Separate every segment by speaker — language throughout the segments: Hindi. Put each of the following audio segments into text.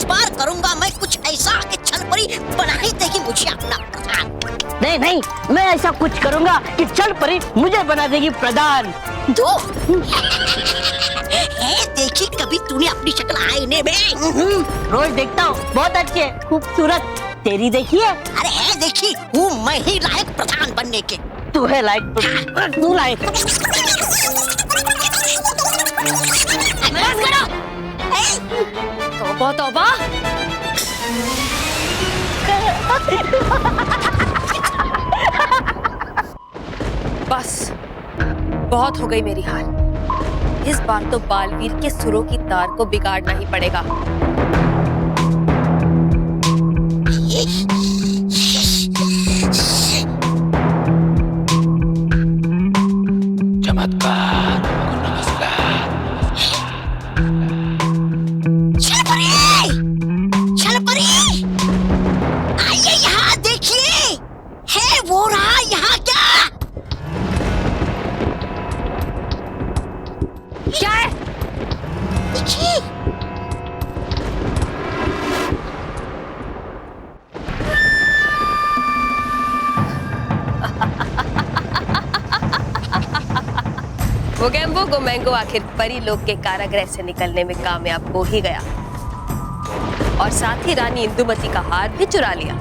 Speaker 1: इस बार करूंगा मैं कुछ ऐसा कि छलपरी बना ही देगी मुझे अपना प्रधान।
Speaker 2: नहीं नहीं, मैं ऐसा कुछ करूंगा कि छलपरी मुझे बना देगी प्रधान।
Speaker 1: तो देखी कभी तूने अपनी शक्ल आईने में?
Speaker 2: रोज देखता हूँ, बहुत अच्छी है, खूबसूरत। तेरी देखी है?
Speaker 1: अरे है देखी हूँ मैं ही लायक प्रधान बनने के।
Speaker 2: तू है लायक, तू लायक।
Speaker 3: तौबा तौबा। बस बहुत हो गई मेरी हाल। इस बार तो बालवीर के सुरों की तार को बिगाड़ना ही पड़ेगा।
Speaker 4: चमत्कार, नमस्कार।
Speaker 1: छलपरी, छलपरी, आइए यहाँ देखिए, है वो रहा यहाँ क्या?
Speaker 3: क्या है?
Speaker 1: देखिए
Speaker 3: मोगेम्बो गोमेंगो आखिर परी लोक के कारागृह से निकलने में कामयाब हो ही गया और साथ ही रानी इंदुमती का हार भी चुरा लिया।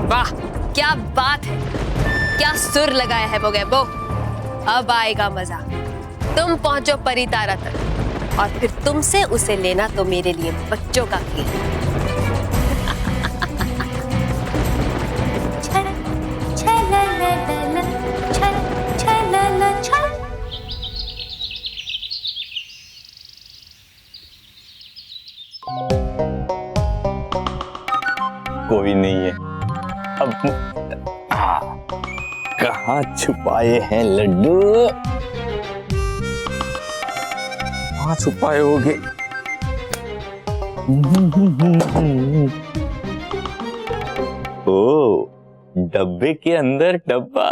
Speaker 3: वाह क्या बात है, क्या सुर लगाया है मोगेम्बो। अब आएगा मजा। तुम पहुंचो परी तारा तक और फिर तुमसे उसे लेना तो मेरे लिए बच्चों का खेल।
Speaker 4: कोई नहीं है अब। कहाँ छुपाए हैं लड्डू? कहाँ छुपाए होगे? ओ, डब्बे के अंदर डब्बा,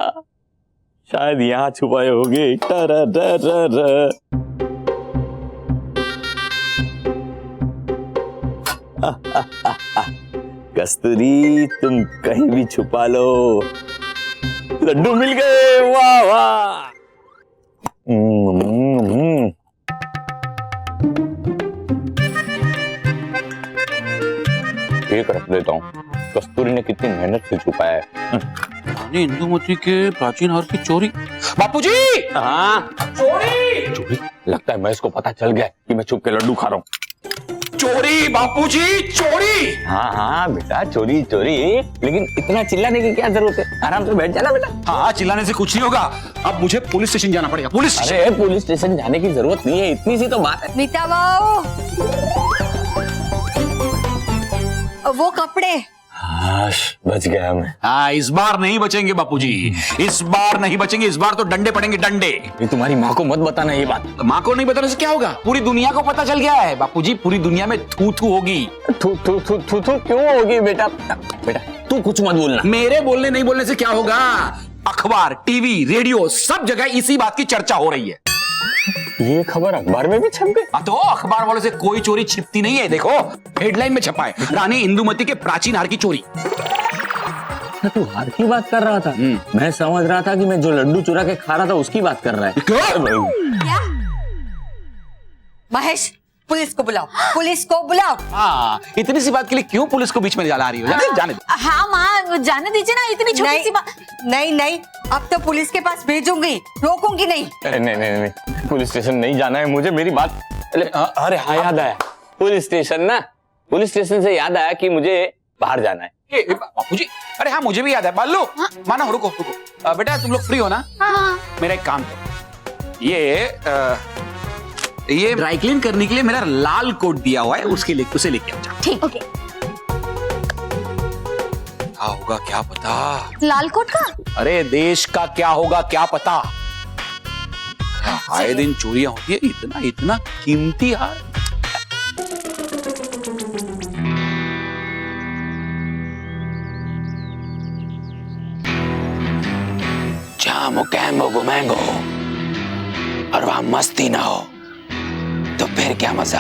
Speaker 4: शायद यहाँ छुपाए होगे। कस्तूरी तुम कहीं भी छुपा लो, लड्डू मिल गए। वाह वाह। एक रख देता हूँ, कस्तूरी ने कितनी मेहनत से छुपाया है।
Speaker 5: रानी इंदुमती के प्राचीन हार की चोरी। बापूजी!
Speaker 4: हाँ
Speaker 5: चोरी!
Speaker 4: चोरी? लगता है महेश को पता चल गया कि मैं छुप के लड्डू खा रहा हूँ।
Speaker 5: चोरी बापूजी, चोरी!
Speaker 4: हाँ हाँ बेटा, चोरी चोरी, लेकिन इतना चिल्लाने की क्या जरूरत है? आराम से बैठ जाना बेटा।
Speaker 5: हाँ, चिल्लाने से कुछ नहीं होगा। अब मुझे पुलिस स्टेशन जाना पड़ेगा। Police station?
Speaker 4: अरे पुलिस स्टेशन जाने की जरूरत नहीं है, इतनी सी तो बात है।
Speaker 3: मीता बाऊ, वो कपड़े।
Speaker 4: बच गया मैं।
Speaker 5: हाँ, इस बार नहीं बचेंगे बापूजी, इस बार नहीं बचेंगे। इस बार तो डंडे पड़ेंगे, डंडे।
Speaker 4: ये तुम्हारी माँ को मत बताना ये बात।
Speaker 5: माँ को नहीं बताने से क्या होगा? पूरी दुनिया को पता चल गया है बापूजी, पूरी दुनिया में थू थू होगी।
Speaker 4: थू थू थू थू थू क्यों होगी बेटा? बेटा तू कुछ मत बोलना।
Speaker 5: मेरे बोलने नहीं बोलने से क्या होगा? अखबार, टीवी, रेडियो, सब जगह इसी बात की चर्चा हो रही है।
Speaker 4: ये खबर अखबार में भी छप गई?
Speaker 5: तो अखबार वालों से कोई चोरी छिपती नहीं है। देखो हेडलाइन में छपा है, रानी इंदुमती के प्राचीन हार की चोरी।
Speaker 4: तू हार की बात कर रहा था? मैं समझ रहा था कि मैं जो लड्डू चुरा के खा रहा था उसकी बात कर रहा है।
Speaker 3: क्या? महेश, पुलिस को बुलाओ, पुलिस को बुलाओ।
Speaker 5: हाँ, इतनी सी बात के लिए क्यों पुलिस को बीच में ला रही हो? जाने दो।
Speaker 3: हाँ माँ, जाने दीजिए ना, इतनी छोटी सी बात। नहीं नहीं, अब तो पुलिस के पास भेजूंगी, रोकूंगी नहीं।
Speaker 4: अरे नहीं नहीं नहीं, पुलिस स्टेशन नहीं जाना है मुझे, मेरी बात। अरे हाँ याद आया, पुलिस स्टेशन ना, पुलिस स्टेशन से याद आया कि मुझे बाहर जाना है।
Speaker 5: बापूजी, अरे हाँ मुझे भी याद है। बालू, मानो रुको रुको। बेटा तुम लोग फ्री हो ना?
Speaker 3: हाँ।
Speaker 5: मेरा एक काम करो, ये ड्राई क्लीन करने के लिए मेरा लाल कोट दिया हुआ है, उसके लिए उसे लेके आओ।
Speaker 3: ठीक। ओके।
Speaker 5: क्या होगा क्या पता?
Speaker 3: लाल कोट का?
Speaker 5: अरे देश का क्या होगा क्या पता? आए दिन चोरियां होती है, इतना इतना कीमती हार। जहां मोगेम्बो गोमेंगो और वहां मस्ती ना हो तो फिर क्या मजा।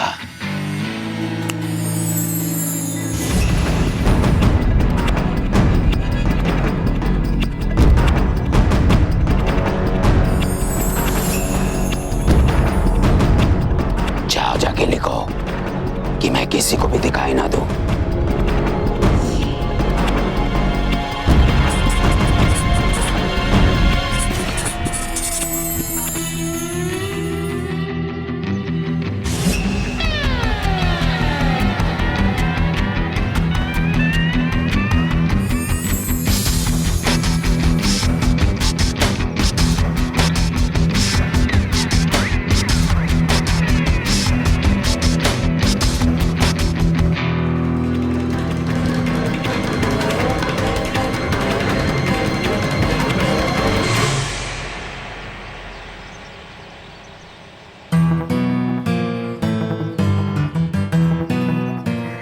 Speaker 5: कि मैं किसी को भी दिखाई ना दूं।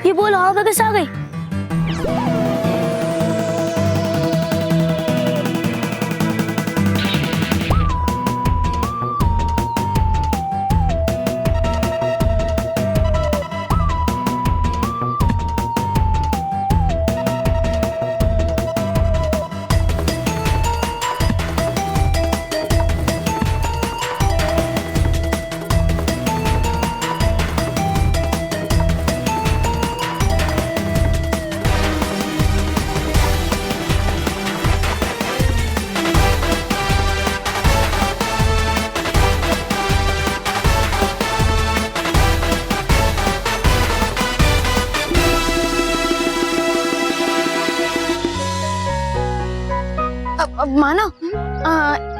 Speaker 2: ये बोल हवा कैसे आ गई? मानो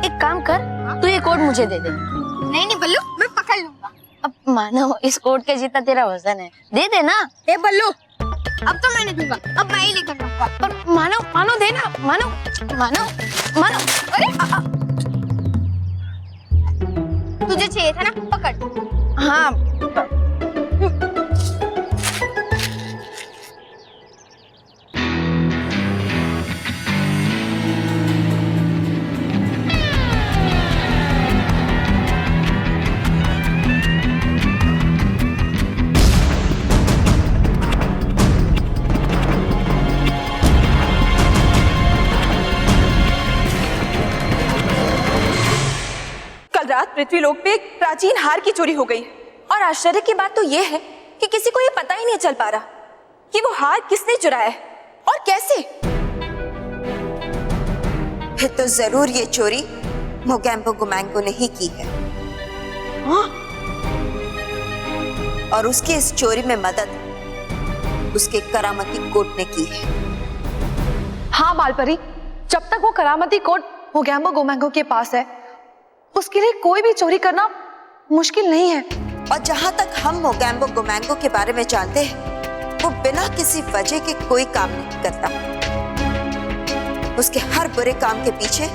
Speaker 2: एक काम कर, तू ये कोट मुझे दे दे।
Speaker 6: नहीं नहीं बल्लू, मैं पकड़ लूंगा।
Speaker 2: अब मानो इस कोट के जितना तेरा वजन है, दे दे ना।
Speaker 6: ए बल्लू, अब तो मैं नहीं दूंगा, अब मैं ही लेकर जाऊंगा।
Speaker 2: पर मानो दे ना, मानो।
Speaker 6: अरे तुझे चाहिए था ना, पकड़।
Speaker 2: हाँ
Speaker 7: कल रात पृथ्वीलोक पे एक प्राचीन हार की चोरी हो गई और आश्चर्य की बात तो यह है कि किसी को यह पता ही नहीं चल पा रहा कि वो हार किसने चुराया है और कैसे।
Speaker 8: फिर तो जरूर ये चोरी मोगैम्बो गुमैंगो ने ही की है। और उसकी इस चोरी में मदद उसके करामती कोट ने की है।
Speaker 7: हाँ बालपरी, जब तक वो करामती कोट मोगैम्बो गुमैंगो के पास है, उसके लिए कोई भी चोरी करना मुश्किल नहीं है।
Speaker 8: और जहां तक हम मोगैम्बो गुमैंगो के बारे में जानते हैं, वो बिना किसी वजह के कोई काम नहीं करता। उसके हर बुरे काम के पीछे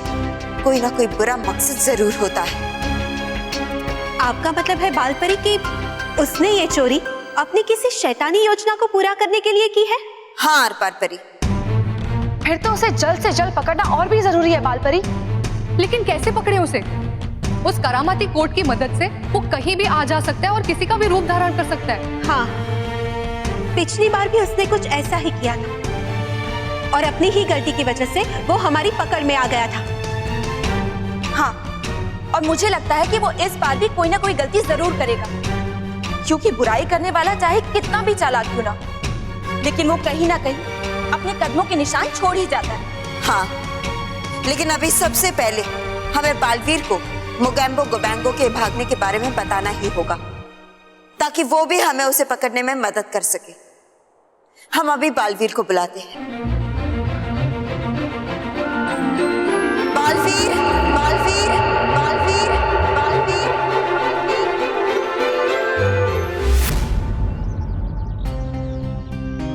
Speaker 8: कोई ना कोई बुरा मकसद जरूर होता है।
Speaker 6: आपका मतलब है बालपरी कि उसने ये चोरी अपनी किसी शैतानी योजना को पूरा करने के लिए की है?
Speaker 8: हाँ अरपार परी।
Speaker 7: फिर तो उसे जल्द से जल्द पकड़ना और भी जरूरी है बालपरी।
Speaker 9: लेकिन कैसे पकड़े उसे? उस करामाती कोट की मदद से वो कहीं भी आ जा सकता है और किसी का भी रूप धारण कर सकता है।
Speaker 6: हाँ, पिछली बार भी उसने कुछ ऐसा ही किया था और अपनी ही गलती की वजह से वो हमारी पकड़ में आ गया था।
Speaker 7: हाँ, और मुझे लगता है कि वो इस बार भी कोई ना कोई गलती जरूर करेगा, क्योंकि बुराई करने वाला चाहे कितना भी चालाक क्यों ना, लेकिन वो कहीं ना कहीं अपने कदमों के निशान छोड़ ही जाता है।
Speaker 8: हाँ, लेकिन अभी सबसे पहले हमें बालवीर को मोगैम्बो गुमैंगो के भागने के बारे में बताना ही होगा, ताकि वो भी हमें उसे पकड़ने में मदद कर सके। हम अभी बालवीर को बुलाते हैं। बालवीर, बालवीर, बालवीर, बालवीर।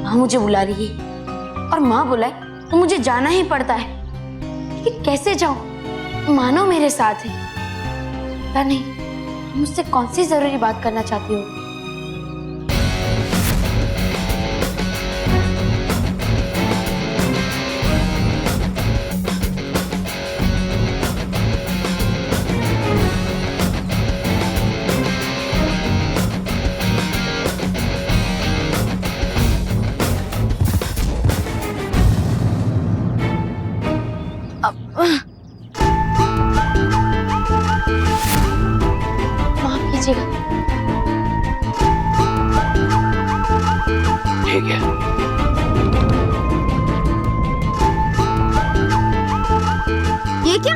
Speaker 2: माँ मुझे बुला रही है और माँ बुलाए तो मुझे जाना ही पड़ता है। लेकिन कैसे जाऊं? मानो मेरे साथ है। पता नहीं मुझसे कौन सी जरूरी बात करना चाहती हो। माफ कीजिएगा,
Speaker 5: ठीक है।
Speaker 10: ये क्या?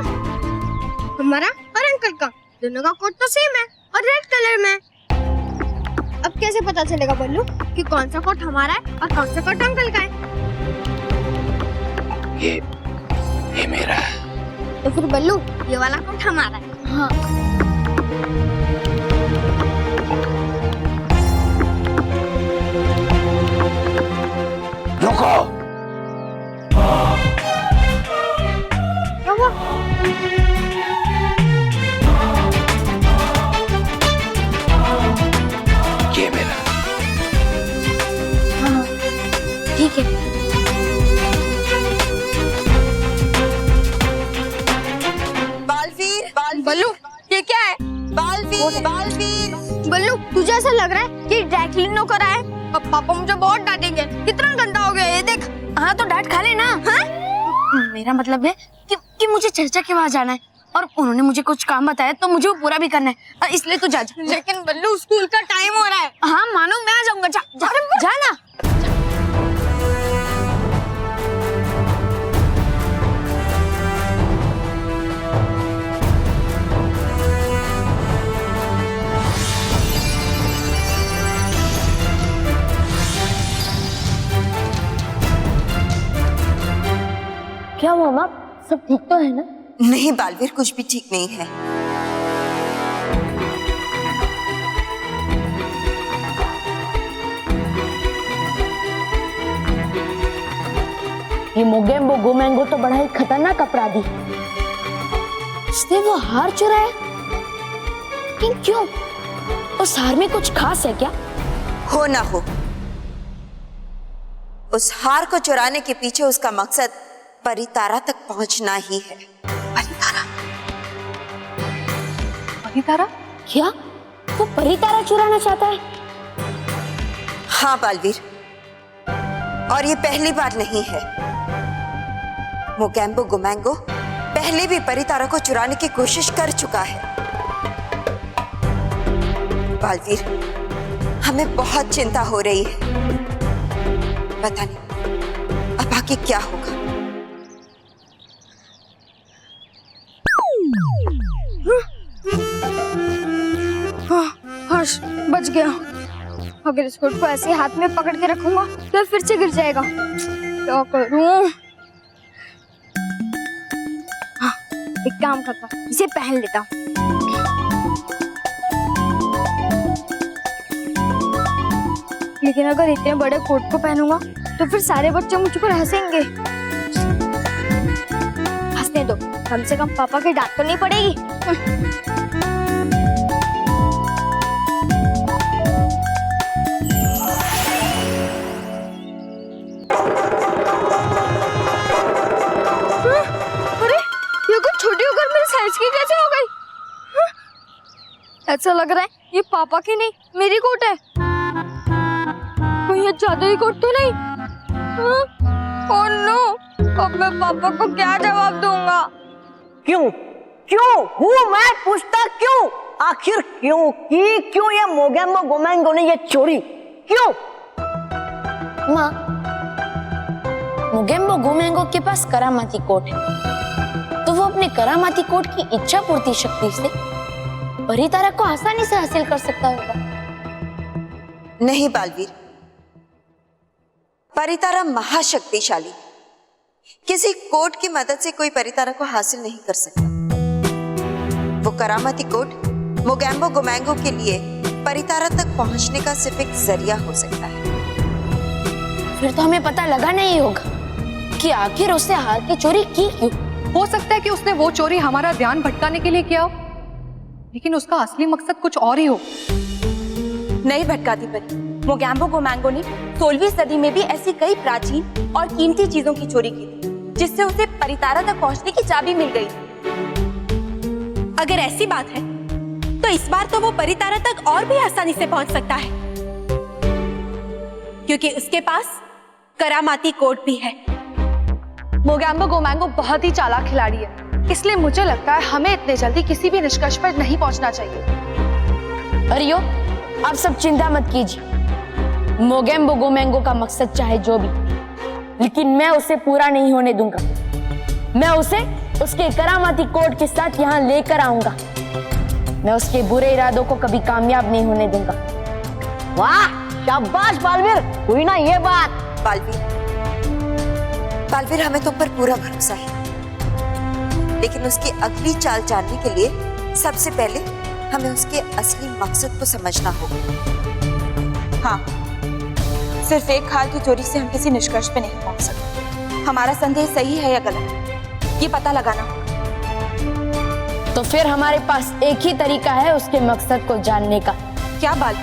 Speaker 10: हमारा और अंकल का दोनों का कोट तो सेम है और रेड कलर में। अब कैसे पता चलेगा बल्लू कि कौन सा कोट हमारा है और कौन सा कोट अंकल का है?
Speaker 5: ये मेरा है।
Speaker 10: तो फिर बल्लू ये वाला कोट हमारा है।
Speaker 2: हाँ।
Speaker 5: रुको।
Speaker 10: क्या हुआ?
Speaker 5: ये मेरा।
Speaker 2: हाँ ठीक है।
Speaker 8: बालवीर,
Speaker 10: बल्लू ये क्या है?
Speaker 8: बालवीर, बालवीर।
Speaker 10: बल्लू तुझे ऐसा लग रहा है कि ड्राई क्लीन नो करा है? अब पापा मुझे बहुत डांटेंगे। कितना गंदा हो गया ये देख।
Speaker 2: हाँ तो डांट खा लेना। हाँ? मेरा मतलब है कि मुझे चर्चा के वहाँ जाना है और उन्होंने मुझे कुछ काम बताया तो मुझे वो पूरा भी करना है और इसलिए तू जा।
Speaker 10: लेकिन बल्लू स्कूल का टाइम हो रहा है।
Speaker 2: हाँ मानो मैं आ जाऊंगा। जा ना। क्या हुआ माँ? सब ठीक तो है ना?
Speaker 8: नहीं बालवीर, कुछ भी ठीक नहीं है।
Speaker 2: ये मोगेम्बो गोमेंगो तो बड़ा ही खतरनाक अपराधी है। इसने वो हार चुराया, लेकिन क्यों? उस हार में कुछ खास है क्या?
Speaker 8: हो ना हो, उस हार को चुराने के पीछे उसका मकसद परितारा तक पहुंचना ही है। परितारा?
Speaker 9: परितारा?
Speaker 2: क्या वो परितारा चुराना चाहता है?
Speaker 8: हाँ बालवीर, और ये पहली बार नहीं है। मोगेम्बो गोमेंगो पहले भी परितारा को चुराने की कोशिश कर चुका है। बालवीर, हमें बहुत चिंता हो रही है। पता नहीं अब आगे क्या होगा।
Speaker 10: हर्ष बच गया। अगर इस कोट को ऐसे हाथ में पकड़ के रखूंगा तो फिर से गिर जाएगा। क्या करूं? हाँ, एक काम करता हूं, इसे पहन लेता हूं। लेकिन अगर इतने बड़े कोट को पहनूंगा तो फिर सारे बच्चे मुझ पर हंसेंगे। हंसने दो, कम से कम पापा की डांट तो नहीं पड़ेगी। छोटी होकर मेरे साइज की कैसे हो गई? ऐसा लग रहा है ये पापा की नहीं मेरी कोट है। कोई ये जादुई कोट तो नहीं? ओह नो, अब मैं पापा को क्या जवाब दूंगा?
Speaker 1: क्यों क्यों हूँ मैं पूछता क्यों? आखिर क्यों की क्यों ये मोगेम्बो गोमेंगो ने ये चोरी क्यों?
Speaker 2: माँ, मोगेम्बो गोमेंगो के पास करामाती कोट है तो वो अपने करामाती कोट की इच्छा पूर्ति शक्ति से परितारा को आसानी से हासिल कर सकता होगा।
Speaker 8: नहीं बालवीर, परितारा महाशक्तिशाली, किसी कोट की मदद से कोई परितारा को हासिल नहीं कर सकता। वो करामाती कोट मोगेम्बो गोमेंगो के लिए परितारा तक पहुंचने का सिर्फ एक जरिया हो सकता है।
Speaker 2: फिर तो हमें पता लगाना ही होगा कि आखिर उसने हार की चोरी की क्यों।
Speaker 9: हो सकता है कि उसने वो चोरी हमारा ध्यान भटकाने के लिए किया हो, लेकिन उसका असली मकसद कुछ और ही हो।
Speaker 7: नहीं भटकाती परी, मोगेम्बो गोमेंगो ने 16वीं सदी में भी ऐसी कई प्राचीन और कीमती चीजों की चोरी की थी, जिससे उसे परितारा तक पहुंचने की चाबी मिल गई।
Speaker 6: अगर ऐसी बात है तो इस बार तो वो परितारा तक और भी आसानी से पहुंच सकता है, क्योंकि उसके पास करामाती कोट भी है।
Speaker 9: मोगेम्बो गोमेंगो बहुत ही चालाक खिलाड़ी है, इसलिए मुझे लगता है हमें इतने जल्दी किसी भी निष्कर्ष पर नहीं पहुंचना चाहिए।
Speaker 2: अरियो, आप सब चिंता मत कीजिए, मोगेम्बो गोमेंगो का मकसद चाहे जो भी, लेकिन मैं उसे पूरा नहीं होने दूंगा। मैं उसे उसके करामाती कोट के साथ यहाँ लेकर आऊंगा। मैं उसके बुरे इरादों को कभी कामयाब नहीं होने दूंगा।
Speaker 1: वाह, शाबाश बालवीर, हुई ना ये बात।
Speaker 8: बालवीर, हमें तुम पर पूरा भरोसा है, लेकिन उसकी अगली चाल जानने के लिए सबसे पहले हमें उसके असली मकसद को समझना होगा।
Speaker 7: हाँ, सिर्फ एक खाल की चोरी से हम किसी निष्कर्ष पे नहीं पहुंच सकते। हमारा संदेह सही है या गलत, ये पता लगाना होगा।
Speaker 2: तो फिर हमारे पास एक ही तरीका है उसके मकसद को जानने का।
Speaker 7: क्या बाल?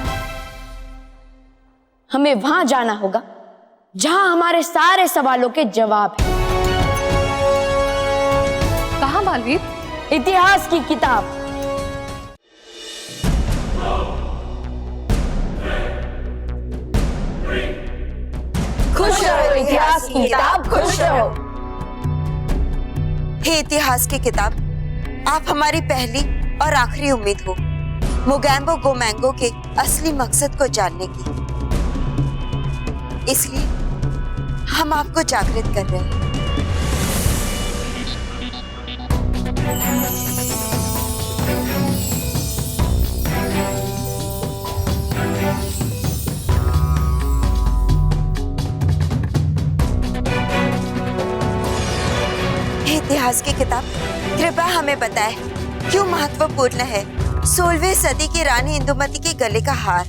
Speaker 2: हमें वहां जाना होगा जहां हमारे सारे सवालों के जवाब हैं।
Speaker 9: कहाँ बालवीर?
Speaker 2: इतिहास की किताब। खुश रहो इतिहास की किताब, खुश रहो।
Speaker 8: हे इतिहास की किताब, आप हमारी पहली और आखिरी उम्मीद हो मोगेम्बो गोमेंगो के असली मकसद को जानने की। इसलिए हम आपको जागृत कर रहे हैं। इतिहास की किताब, कृपया हमें बताएं क्यों महत्वपूर्ण है 16वीं सदी की रानी इंदुमती के गले का हार।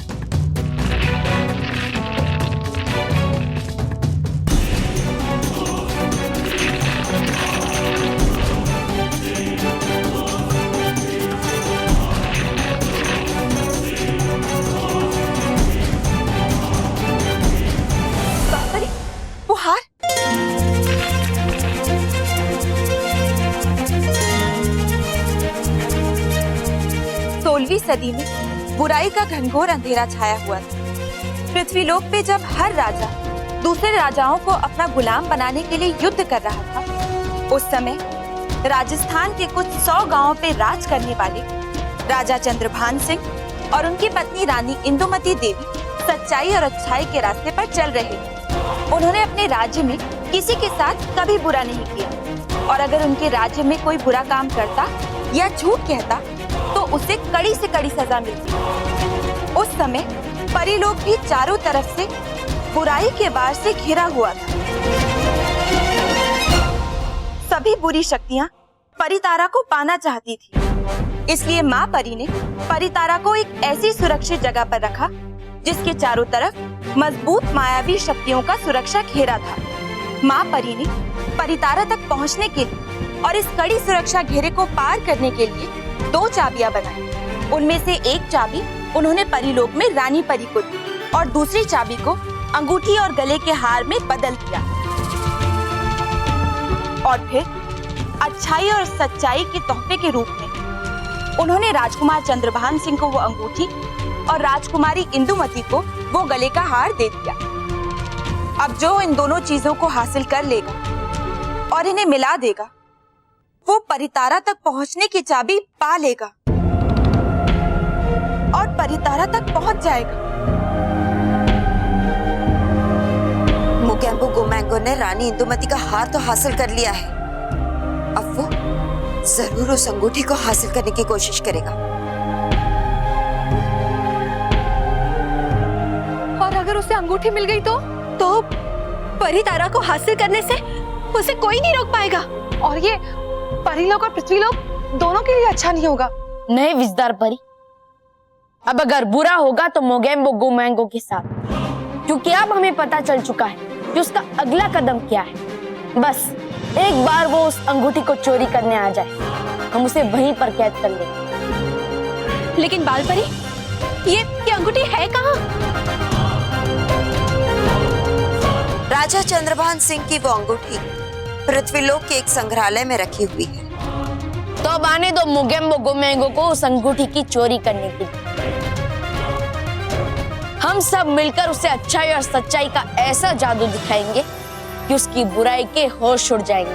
Speaker 7: वो हार? 16वीं सदी में बुराई का घनघोर अंधेरा छाया हुआ था। पृथ्वीलोक पे जब हर राजा दूसरे राजाओं को अपना गुलाम बनाने के लिए युद्ध कर रहा था, उस समय राजस्थान के कुछ 100 गांवों पे राज करने वाले राजा चंद्रभान सिंह और उनकी पत्नी रानी इंदुमती देवी सच्चाई और अच्छाई के रास्ते पर चल रहे थे। उन्होंने अपने राज्य में किसी के साथ कभी बुरा नहीं किया, और अगर उनके राज्य में कोई बुरा काम करता या झूठ कहता तो उसे कड़ी से कड़ी सजा मिलती। उस समय परीलोक भी चारों तरफ से बुराई के वार से घिरा हुआ था। सभी बुरी शक्तियां परितारा को पाना चाहती थी, इसलिए माँ परी ने परितारा को एक ऐसी सुरक्षित जगह पर रखा जिसके चारों तरफ मजबूत मायावी शक्तियों का सुरक्षा घेरा था। माँ परी ने परितारा तक पहुँचने के लिए और इस कड़ी सुरक्षा घेरे को पार करने के लिए 2 चाबियां बनाई। उनमें से एक चाबी उन्होंने परीलोक में रानी परी को दी और दूसरी चाबी को अंगूठी और गले के हार में बदल दिया। और फिर अच्छाई और सच्चाई के तोहफे के रूप में उन्होंने राजकुमार चंद्रभान सिंह को वो अंगूठी और राजकुमारी इंदुमती को वो गले का हार दे दिया। अब जो इन दोनों चीजों को हासिल कर लेगा और इन्हें मिला देगा, वो परितारा तक पहुंचने की चाबी पा लेगा और परितारा तक पहुंच जाएगा।
Speaker 8: मोगेम्बो गोमेंगो ने रानी इंदुमती का हार तो हासिल कर लिया है, अब वो जरूर उस अंगूठी को हासिल करने की कोशिश करेगा।
Speaker 9: और अगर उसे अंगूठी मिल गई तो
Speaker 6: परितारा को हासिल करने से उसे कोई नहीं रोक पाएगा।
Speaker 9: और ये परीलोक और पृथ्वीलोक दोनों के लिए अच्छा नहीं होगा।
Speaker 2: नहीं विजदार परी, अब अगर बुरा होगा तो मोगेम्बो गोमेंगो के साथ, क्योंकि अब हमें पता चल चुका है कि उसका अगला कदम क्या है। बस एक बार वो उस अंगूठी को चोरी करने आ जाए, हम उसे वहीं पर कैद कर लेंगे।
Speaker 6: लेकिन बालपरी, ये अंगूठी है कहाँ?
Speaker 8: राजा चंद्रभान सिंह की वो अंगूठी पृथ्वीलोक के एक संग्रहालय में रखी हुई है।
Speaker 2: तो अब आने दो मोगेम्बो गोमेंगो को उस अंगूठी की चोरी करने के लिए। हम सब मिलकर उसे अच्छाई और सच्चाई का ऐसा जादू दिखाएंगे कि उसकी बुराई के होश उड़ जाएंगे।